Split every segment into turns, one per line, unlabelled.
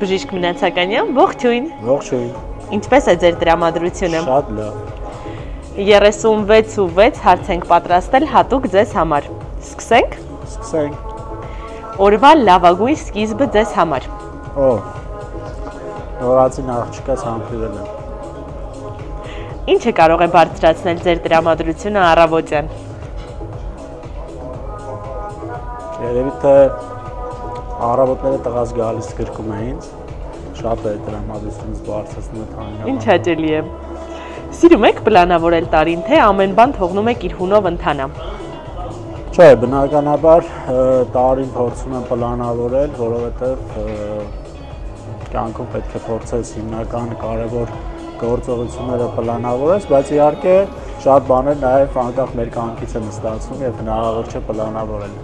Բժիշկ Մնացականյան, ողջույն։
Ողջույն։
Ինչպես է ձեր տրամադրությունը։
Շատ լավ։
36.6 հարց ենք պատրաստել հատուկ ձեզ համար։ Սկսենք։
Սկսենք։
Օրվա լավագույն սկիզբը ձեզ համար։
Նորածին աղջիկաս համբերել եմ։
Ինչը կարող է բարձրացնել ձեր տրամադրությունը առավոտյան։
Երևի թե առավոտները տղաս գալիս գրկում է ինձ, շատ է տրամադրությունից բարձրացնում է թանինը։
Ինչ հաճելի է։ Սիրում եք պլանավորել տարին, թե ամեն բան թողնում եք իր հունով ընթանա։
Չէ, բնականաբար տարին փորձում եմ պլանավորել, որովհետև կյանքում պետք է փորձես հիմնական կարևոր գործողությունները պլանավորես, բայց իհարկե շատ բաներ նաև անկախ մեր կյանքից են ստացվում եւ հնարավոր չէ պլանավորել։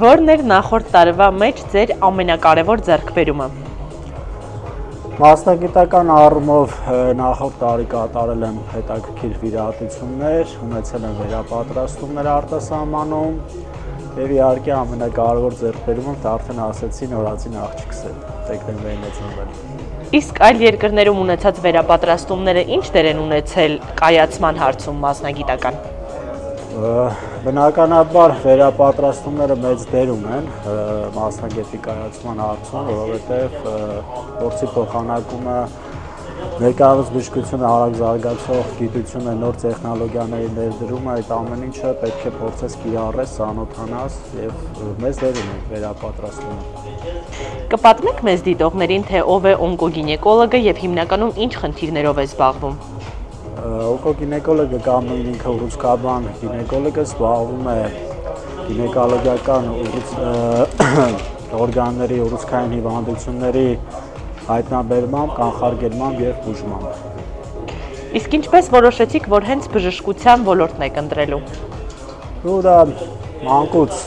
Որն էր նախորդ տարվա մեջ ձեր ամենակարևոր ձեռքբերումը։
Մասնագիտական առումով նախորդ տարի կատարել եմ հետաքրքիր վիրահատություններ, ունեցել եմ վերապատրաստումներ արտասահմանում եւ իհարկե ամենակարևոր ձեռքբերումը արդեն ասեցի նորածին աղջիկս է, դեկտեմբերին է ծնվել։
Իսկ այլ երկրներում ունեցած վերապատրաստումները ինչ դեր են ունեցել կայացման հարցում մասնագիտական։
Բնականաբար վերապատրաստումները մեծ դեր ունեն մասնագետի կայացման հարցում, որովհետև փորձի փոխանակումը ներկայումս բժշկությունը արագ զարգացող գիտություն է, նոր տեխնոլոգիաների ներդրումը, այդ ամեն ինչը պետք է փորձես կիրառես, ծանոթանաս եւ մեծ դեր ունի վերապատրաստումը։
Կպատմեք մեզ դիտողներին, թե ով է օնկոգինեկոլոգը եւ հիմնականում ինչ խնդիրներով է զբաղվում։
Օնկոգինեկոլոգը կամ ինքը ուռուցքաբան գինեկոլոգը զբաղվում է գինեկոլոգիական օրգանների ուռուցքային հիվանդությունների հայտնաբերմամբ, կանխարգելմամբ եւ բուժմամբ։
Իսկ ինչպես որոշեցիք, որ հենց բժշկության ոլորտն եք ընտրելու։
Ու դա մանկուց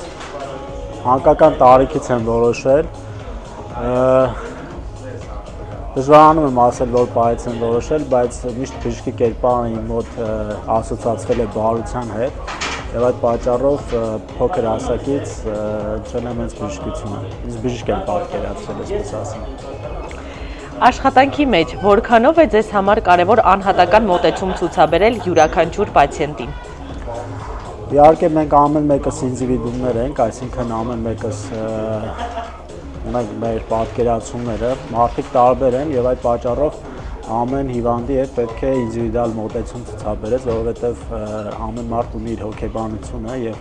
մանկական տարիքից եմ որոշել։ Դժվարանում եմ ասել, որ պայից եմ որոշել, բայց միշտ բժշկի կերպարը իմ մոտ ասոցացվել է բարության հետ եւ այդ պատճառով փոքր հասակից ընտրել եմ հենց բժշկությունը։ Ինձ բժիշկ եմ պատկերացրել, այսպես ասեմ։
Աշխատանքի մեջ որքանով է ձեզ համար կարևոր անհատական մոտեցում ցուցաբերել յուրաքանչյուր պացիենտին։
Իհարկե մենք ամեն մեկս ինդիվիդուումներ ենք, այսինքն ամեն մեկս ունենք մեր պատկերացումները, մարդիկ տարբեր են եւ այդ պատճառով ամեն հիվանդի հետ պետք է ինդիվիդուալ մոտեցում ցուցաբերես, որովհետեւ ամեն մարդ ունի իր հոգեբանությունը եւ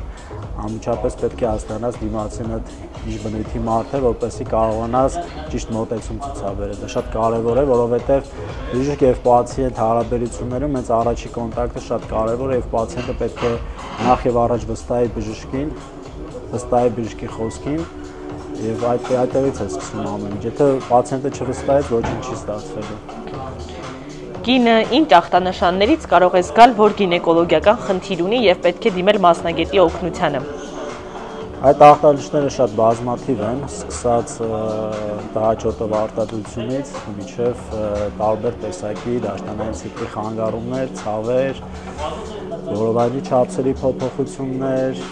անմիջապես պետք է հասկանաս դիմացինդ ինչ բնույթի մարդ է, որպեսզի կարողանաս ճիշտ մոտեցում ցուցաբերել։ Դա շատ կարեւոր է, որովհետեւ բժիշկ եւ պացիենտ հարաբերություններում հենց առաջի կոնտակտը շատ կարեւոր է եւ պացիենտը պետք է նախ եւ առաջ վստահի բժշկին, վստահի բժշկի խոսքին եւ այդտեղից է սկսվում ամեն ինչ։ Եթե պացիենտը չվստահեց, ոչինչ չի ստացվելու։
Կինը ինչ ախտանշաններից կարող է զգալ, որ գինեկոլոգիական խնդիր ունի եւ պետք է դիմել մասնագետի օգնությանը։
Այդ ախտանիշները շատ բազմաթիվ են, սկսած տհաճոտով արտադրությունից մինչև տարբեր տեսակի դաշնային ցիկլի խանգարումներ, ցավեր, որովայնի չափսերի փոփոխություններ,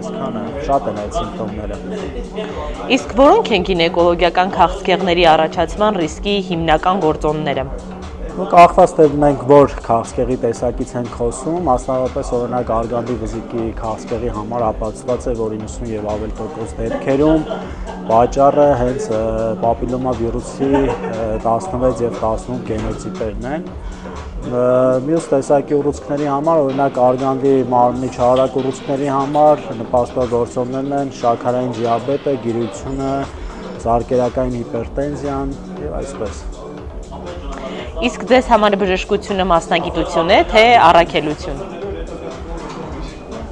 այսքանը շատ են այդ սիմպտոմները։
Իսկ որոնք են գինեկոլոգիական քաղցկեղների առաջացման ռիսկի հիմնական գործոնները։
Կախված թե մենք որ քաղցկեղի տեսակից ենք խոսում, մասնավորապես օրինակ արգանդի վզիկի քաղցկեղի համար ապացուցված է, որ 90 եւ ավել տոկոս դեպքերում պատճառը հենց պապիլոմավիրուսի 16 եւ 18 գենոտիպերն են։ Մյուս տեսակի ուռուցքների համար, օրինակ արգանդի մարմնի չարակ ուռուցքների համար նպաստող գործոններն են շաքարային դիաբետը, գիրությունը, սարկերակային հիպերտենզիան եւ այսպես։
Իսկ ձեզ համար բժշկությունը մասնագիտություն է, թե առաքելություն։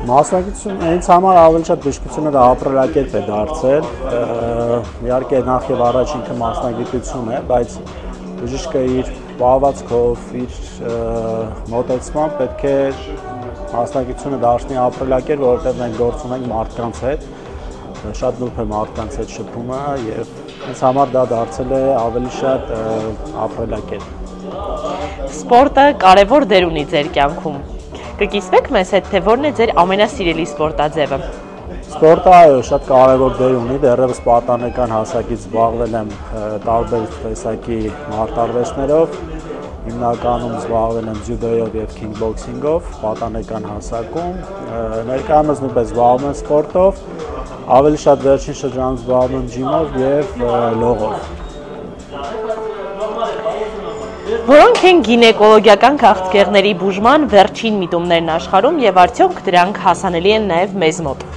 Մասնագիտությունը ինձ համար ավելի շատ բժշկությունը դա ապրելակերպ է դարձել։ Իհարկե նախ եւ առաջ ինքը մասնագիտություն է, բայց բժիշկը իր պահվածքով, իր մոտեցմամբ պետք է մասնագիտությունը դարձնի ապրելակերպ, որովհետեւ մենք գործ ունենք մարդկանց հետ, շատ նուրբ է մարդկանց հետ շփումը եւ ինձ համար դա դարձել է ավելի շատ ապրելակերպ։
Սպորտը կարևոր դեր ունի ձեր կյանքում։ Կկիսվեք մեզ հետ, թե որն է ձեր ամենասիրելի սպորտաձևը։
Սպորտը այո, շատ կարևոր դեր ունի, դեռևս պատանեկան հասակից զբաղվել եմ տարբեր տեսակի մարտարվեստներով, հիմնականում զբաղվել եմ ձյուդոյով և քինգբոքսինգով, պատանեկան հասակում, ներկայումս նույնպես զբաղվում եմ սպորտով, ավելի շատ վերջին շրջանում զբաղվում եմ ջիմով և լողով։
Որոնք են գինեկոլոգիական քաղցկեղների բուժման վերջին միտումներն աշխարհում եւ արդյոք դրանք հասանելի են նաեւ մեզ մոտ։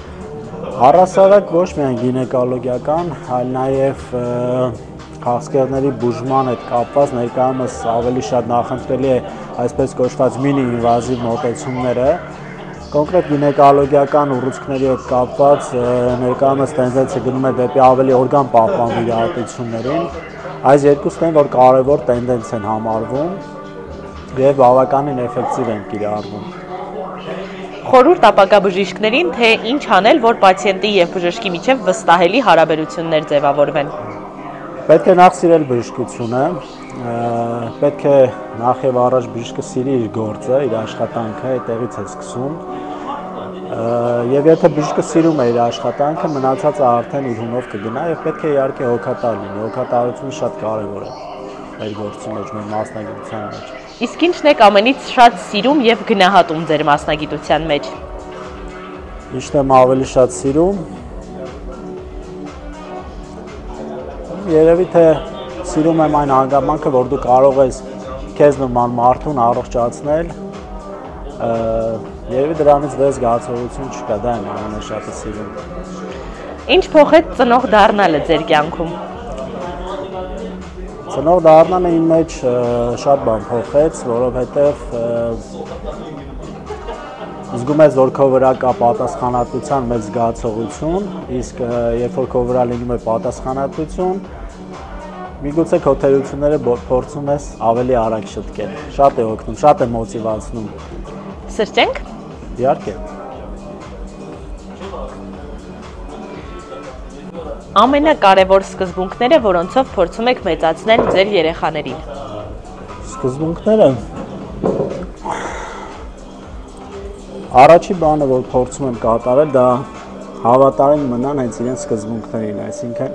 Առհասարակ ոչ միայն գինեկոլոգիական, այլ նաեւ քաղցկեղների բուժման հետ կապված ներկայումս ավելի շատ նախընտրելի է այսպես կոչված մինի-ինվազիվ մոտեցումները։ Կոնկրետ գինեկոլոգիական ուռուցքների հետ կապված ներկայումս տենդենսը գնում է դեպի ավելի օրգան պահպան վիրահատություններին։ Այս երկուսն են, որ կարևոր տենդենս են համարվում և բավականին էֆեկտիվ են կիրառվում։
Խորհուրդ ապակաբժիշկներին, թե ինչ անել, որ պացիենտի և բժշկի միջև վստահելի հարաբերություններ ձևավորվեն։
Պետք է նախ սիրել բժշկությունը, պետք է նախ և առաջ բժիշկը սիրի իր գործը, իր աշխատանքը, այդտեղից է սկսում։ Եվ եթե բժիշկը սիրում է իր աշխատանքը, մնացածը արդեն իր հունով կգնա և պետք է իհարկե հոգատար լինի։ Հոգատարությունը շատ կարևոր է մեր գործի մեջ, մեր մասնագիտության մեջ։
Իսկ ինչն եք ամենից շատ սիրում և գնահատում ձեր մասնագիտության մեջ։
Ինչն եմ ավելի շատ սիրում։ Երևի թե սիրում եմ այն հանգամանքը, որ դու կարող ես քեզ նման մարդուն առողջացնել, երևի դրանից վեր զգացողություն չկա, դա եմ ամենաշատը սիրում։
Ինչ փոխեց ծնող դառնալը ձեր կյանքում։
Ծնող դառնալը իմ մեջ շատ բան փոխեց, որովհետև զգում ես, որ քո վրա կա պատասխանատվության մեծ զգացողություն, իսկ երբ որ քո վրա լինում է պատասխանատվություն, միգուցե քո թերությունները փորձում ես ավելի արագ շտկել։ Շատ է օգնում, շատ է մոտիվացնում։
Սրճենք։
Իհարկե։
Ամենակարևոր սկզբունքները, որոնցով փորձում եք մեծացնել ձեր երեխաներին։
Սկզբունքները։ Առաջի բանը, որ փորձում եմ կատարել, դա հավատարիմ մնան հենց իրենց սկզբունքներին, այսինքն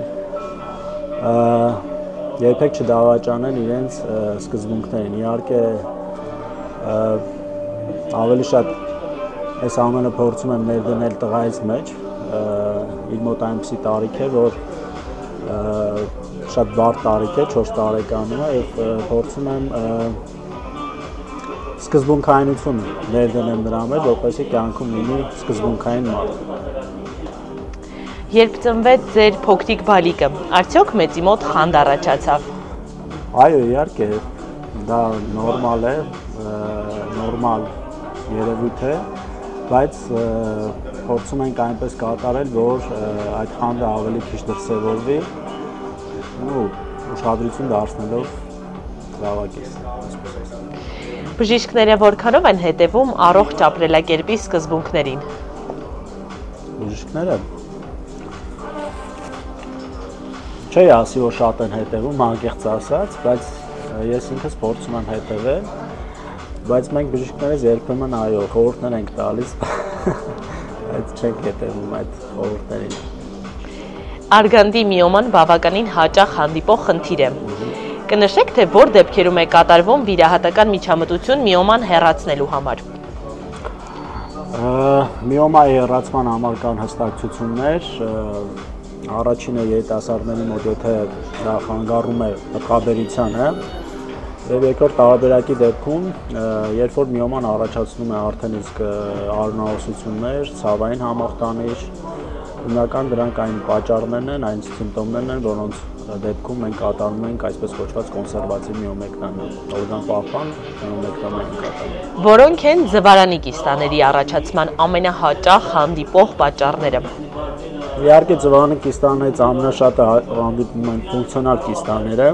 երբեք չդավաճանեն իրենց սկզբունքներին։ Իհարկե ավելի շատ այս ամենը փորձում եմ ներդնել տղայից մեջ, իր մոտ այնպիսի տարիք է, որ շատ բարդ տարիք է, 4 տարեկանում է և փորձում եմ սկզբունքայնություն ներդնեմ նրա մեջ, որպեսզի կյանքում լինի սկզբունքային մարդ։
Երբ ծնվեց ձեր փոքրիկ բալիկը, արդյոք մեծի մոտ խանդ առաջացավ։
Այո, իհարկե, դա նորմալ է, նորմալ երևույթ է, բայց փորձում ենք այնպես կատարել, որ այդ խանդը ավելի քիչ դրսևորվի ու ուշադրություն դարձնելով զավակից։
Բժիշկները որքանով են հետևում առողջ ապրելակերպի սկզբունքներին։
Բժիշկները չի ասի, որ շատ են հետևում, անկեղծ ասած, բայց ես ինքս փորձում եմ հետևել, բայց մենք բժիշկներից երբեմն այո, խորհուրդներ ենք տալիս, բայց չենք հետևում այդ խորհուրդներին։
Արգանդի միոման բավականին հաճախ հանդիպող խնդիր է։ Կնշեք, թե որ դեպքերում է կատարվում վիրահատական միջամտություն միոման հեռացնելու համար։
Միոմայի հեռացման համար կան հստակ ցուցումներ, առաջինը երիտասարդների մոտ, եթե դա խանգարում է մտքաբերությանը, և երկրորդ տարբերակի դեպքում, երբ որ միոման առաջացնում է արդեն իսկ արյունահոսություններ, ցավային համախտանիշ, հիմնական դրանք այն պատճառներն են, այն սիմպտոմներն են, որոնց դեպքում մենք կատարում ենք այսպես կոչված կոնսերվատիվ միոմեկտոմիա, օրգան պահպան միոմեկտոմիա ենք կատարում։
Որոնք են ձվարանի կիստաների առաջացման ամենահաճախ հանդիպող պատճառները։
Իհարկե ձվարանի կիստաներից ամենաշատը հանդիպում են ֆունկցիոնալ կիստաները,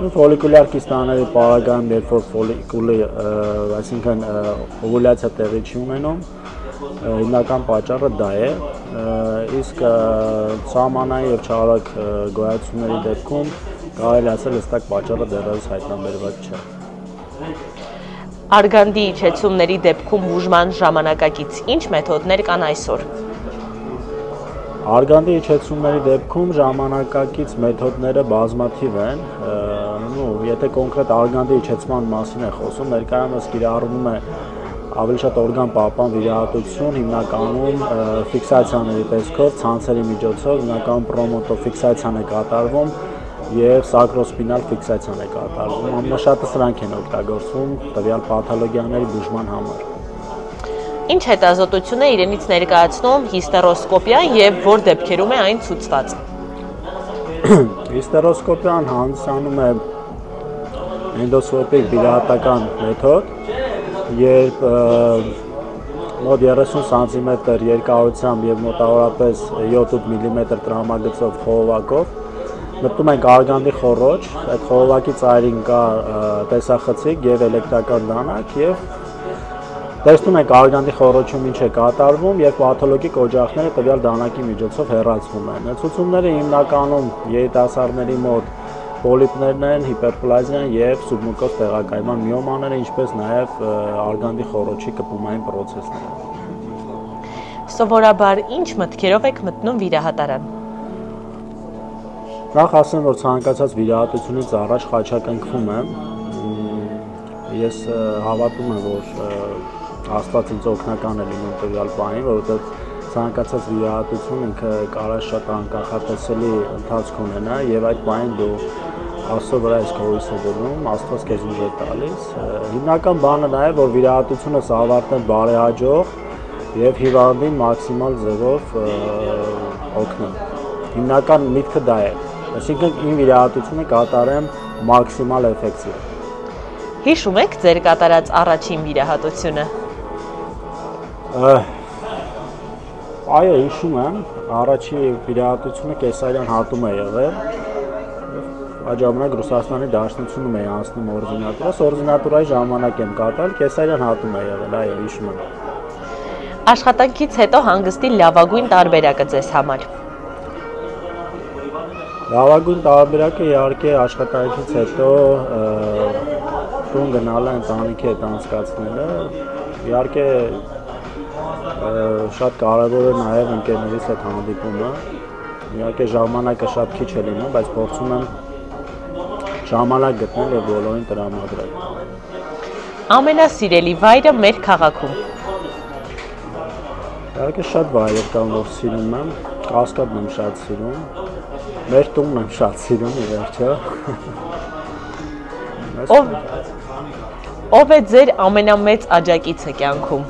ֆոլիկուլյար կիստաների պարագայում, երբ որ ֆոլիկուլի, այսինքն օվուլյացիա տեղի չի ունենում, հիմնական պատճառը դա է, իսկ սահմանային և չարագ գոյացումների դեպքում կարելի ասել հստակ պատճառը դեռևս հայտնաբերված չէ։
Արգանդի իջեցումների դեպքում բուժման ժամանակակից ինչ մեթոդներ կան այսօր։
Արգանդի իջեցումների դեպքում ժամանակակից մեթոդները բազմաթիվ են, եթե կոնկրետ արգանդի իջեցման մասին է խոսում, ներկայումս կիրառվում է ավելի շատ օրգան պահպան վիրահատություն, հիմնականում ֆիքսացիաների տեսքով, ցանցերի միջոցով, հիմնականում պրոմոտոֆիքսացիան է կատարվում և սակրոսպինալ ֆիքսացիան է կատարվում, ամենաշատը սրանք են օգտագործվում տվյալ պաթոլոգիաների բուժման համար։
Ինչ հետազոտություն է իրենից ներկայացնում հիստերոսկոպիան և որ դեպքերում է այն ցուցված։
Հիստերոսկոպիան հանդիսանում է էնդոսկոպիկ վիրահատական մեթոդ, երբ մոտ 30 սանտիմետր երկարությամբ և մոտավորապես 7-8 մմ տրամագծով խողովակով մտնում ենք արգանդի խոռոչ, այդ խողովակի ծայրին կա տեսախցիկ և էլեկտրական դանակ և տեսնում ենք արգանդի խոռոչում ինչ է կատարվում և պաթոլոգիկ օջախները տվյալ դանակի միջոցով հեռացվում են։ Ցուցումները հիմնականում երիտասարդների մոտ պոլիպներն են, հիպերպլազիան և սուբմուկոզ տեղակայման միոմաները, ինչպես նաև արգանդի խոռոչի կպումային պրոցեսները։
Սովորաբար ինչ մտքերով եք մտնում վիրահատարան։
Նախ ասեմ, որ ցանկացած վիրահատությունից առաջ խաչակնքվում եմ։ Ես հավատում եմ, որ Աստված ինձ օգնական է լինում տվյալ բանին, որովհետև ցանկացած վիրահատություն ինքը կարող է շատ անկախատեսելի ընթացք ունենա եւ այդ բանին դու Աստծո վրա ես հույս դնում, Աստված քեզ ուժ է տալիս։ Հիմնական բանը նա է, որ վիրահատությունս ավարտել բարեհաջող եւ հիվանդին մաքսիմալ ձևով օգնեմ։ Հիմնական միտքը դա է։ Այսինքն իմ վիրահատությունը կատարեմ մաքսիմալ էֆեկտիվ։
Հիշում եք ձեր կատարած առաջին վիրահատությունը։
Այո, հիշում եմ, առաջի վիրահատությունը կեսարյան հատում է եղել։ Այդ ժամանակ Ռուսաստանի Դաշնությունում էի անցնում օրդինատուրաս, օրդինատուրայի ժամանակ եմ կատարել, կեսարյան հատում է եղել, այո, հիշում եմ։
Աշխատանքից հետո հանգստի լավագույն տարբերակը ձեզ համար։
Լավագույն տարբերակը իհարկե աշխատանքից հետո տուն գնալը, ընտանիքի հետ անցկացնելը, իհարկե շատ կարևոր է նաև ընկերներիս հետ հանդիպումը, իհարկե ժամանակը շատ քիչ է լինում, բայց փորձում եմ ժամանակ գտնել և բոլորին տրամադրել։
Ամենասիրելի վայրը մեր քաղաքում։
Իհարկե շատ վայրեր կան, որ սիրում եմ, Կասկադն եմ շատ սիրում, մեր տունն եմ շատ սիրում, ի վերջո։
Ով է ձեր ամենամեծ աջակիցը կյանքում։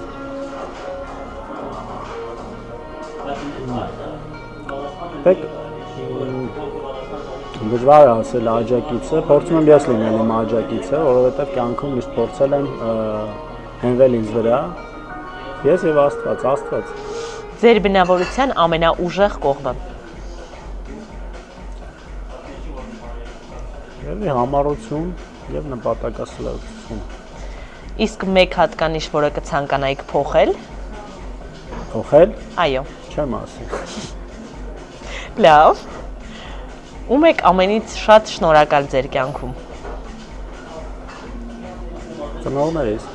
Դժվար է ասել աջակիցը, փորձում եմ ես լինել իմ աջակիցը, որովհետև կյանքում միշտ փորձել եմ հենվել ինձ վրա, ես և Աստված։
Ձեր բնավորության ամենաուժեղ կողմը։
Եվ համառություն և նպատակասլացություն։
Իսկ մեկ հատկանիշ, որը կցանկանայիք փոխել։
Փոխել։
Այո։
Չեմ ասի։
Լավ։ Ում եք ամենից շատ շնորհակալ ձեր կյանքում։
Ծնողներիս։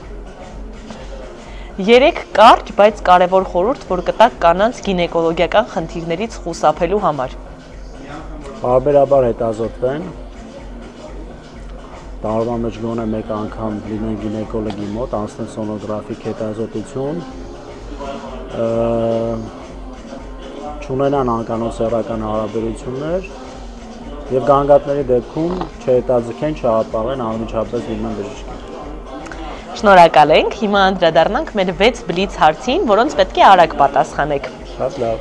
3 կարճ, բայց կարևոր խորհուրդ, որ կտաք կանանց գինեկոլոգիական խնդիրներից խուսափելու համար։
Պարբերաբար հետազոտվեն, տարվա մեջ գոնե մեկ անգամ լինեն գինեկոլոգի մոտ, անցնեն սոնոգրաֆիկ հետազոտություն, չունենան անկանոն սեռական հարաբերություններ և գանգատների դեպքում չհետաձգեն, չհապաղեն, անմիջապես դիմեն բժշկին։
Շնորհակալ ենք, հիմա անդրադառնանք մեր 6 բլից հարցին, որոնց պետք է արագ պատասխանեք։
Շատ լավ։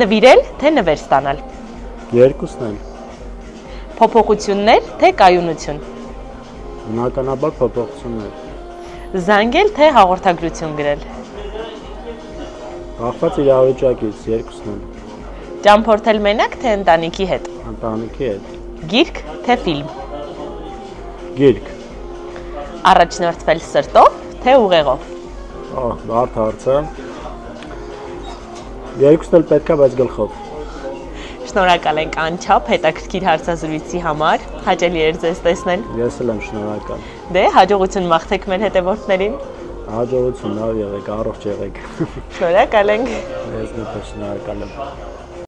Նվիրել, թե նվեր ստանալ։
Երկուսն են։
Փոփոխություններ, թե կայունություն։
Բնականաբար փոփոխություններ։
Զանգել, թե հաղորդագրություն գրել։
Կախված իրավիճակից, երկուսն են։
Ճամփորդել մենակ, թե ընտանիքի հետ։
Ընտանիքի հետ։
Գիրք, թե ֆիլմ։
Գիրք։
Առաջնորդվել սրտով, թե ուղեղով։
Բարդ հարց է։ Երկուսն էլ պետք է, բայց գլխով։
Շնորհակալ ենք անչափ հետաքրքիր հարցազրույցի համար։ Հաճելի էր ձեզ տեսնել։
Ես էլ եմ շնորհակալ։
Դե հաջողություն մաղթեք մեր հետևորդներին։
Հաջողություն, լավ եղեք, առողջ եղեք։
Շնորհակալ ենք։
Ես նույնպես շնորհակալ եմ։